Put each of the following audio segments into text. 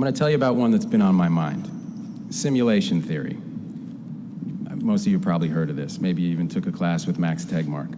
going to tell you about one that's been on my mind. Simulation theory. Most of you probably heard of this. Maybe you even took a class with Max Tegmark.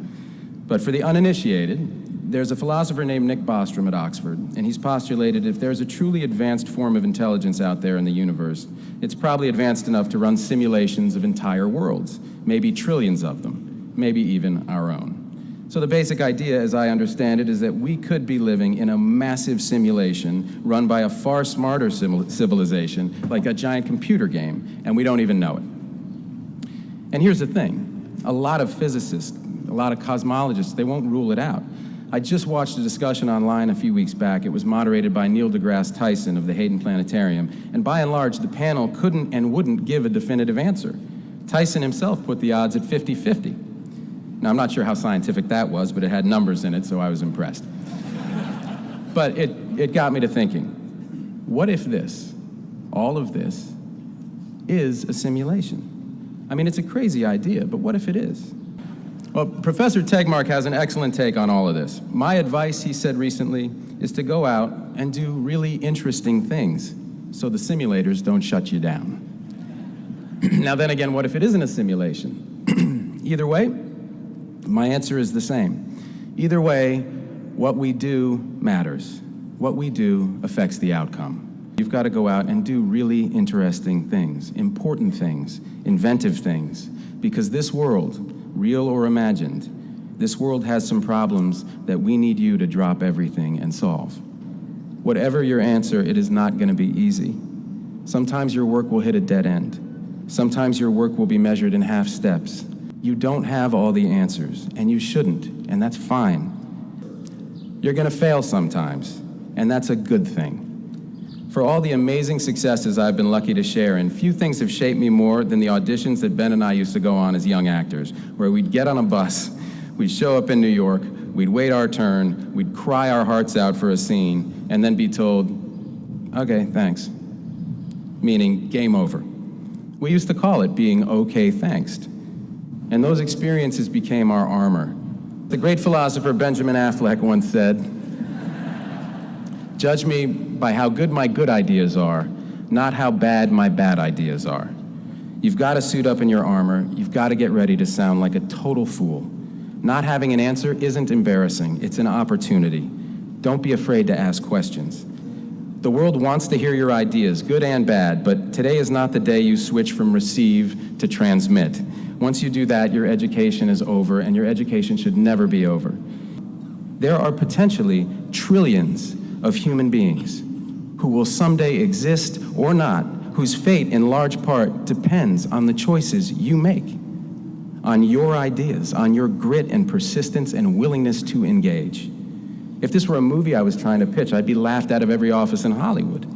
But for the uninitiated, there's a philosopher named Nick Bostrom at Oxford, and he's postulated if there's a truly advanced form of intelligence out there in the universe, it's probably advanced enough to run simulations of entire worlds, maybe trillions of them, maybe even our own. So the basic idea, as I understand it, is that we could be living in a massive simulation run by a far smarter civilization, like a giant computer game, and we don't even know it. And here's the thing, a lot of physicists, a lot of cosmologists, they won't rule it out. I just watched a discussion online a few weeks back. It was moderated by Neil deGrasse Tyson of the Hayden Planetarium, and by and large, the panel couldn't and wouldn't give a definitive answer. Tyson himself put the odds at 50-50. Now, I'm not sure how scientific that was, but it had numbers in it, so I was impressed. But it got me to thinking, what if this, all of this, is a simulation? I mean, it's a crazy idea, but what if it is? Well, Professor Tegmark has an excellent take on all of this. My advice, he said recently, is to go out and do really interesting things so the simulators don't shut you down. Now then again, what if it isn't a simulation? Either way, my answer is the same. Either way, what we do matters. What we do affects the outcome. You've got to go out and do really interesting things, important things, inventive things, because this world, real or imagined, this world has some problems that we need you to drop everything and solve. Whatever your answer, it is not going to be easy. Sometimes your work will hit a dead end. Sometimes your work will be measured in half steps. You don't have all the answers, and you shouldn't, and that's fine. You're going to fail sometimes, and that's a good thing. For all the amazing successes I've been lucky to share in, few things have shaped me more than the auditions that Ben and I used to go on as young actors, where we'd get on a bus, we'd show up in New York, we'd wait our turn, we'd cry our hearts out for a scene, and then be told, okay, thanks, meaning game over. We used to call it being okay, thanks. And those experiences became our armor. The great philosopher Benjamin Affleck once said, "Judge me by how good my good ideas are, not how bad my bad ideas are." You've got to suit up in your armor. You've got to get ready to sound like a total fool. Not having an answer isn't embarrassing. It's an opportunity. Don't be afraid to ask questions. The world wants to hear your ideas, good and bad, but today is not the day you switch from receive to transmit. Once you do that, your education is over, and your education should never be over. There are potentially trillions of human beings who will someday exist or not, whose fate in large part depends on the choices you make, on your ideas, on your grit and persistence and willingness to engage. If this were a movie I was trying to pitch, I'd be laughed out of every office in Hollywood.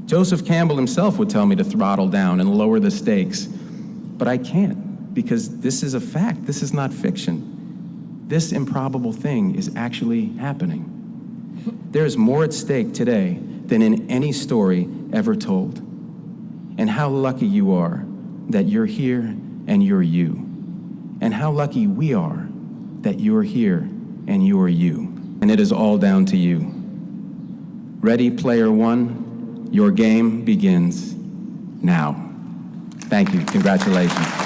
Joseph Campbell himself would tell me to throttle down and lower the stakes, but I can't, because this is a fact. This is not fiction. This improbable thing is actually happening. There is more at stake today than in any story ever told. And how lucky you are that you're here and you're you. And how lucky we are that you're here and you're you. And it is all down to you. Ready, player one, your game begins now. Thank you. Congratulations.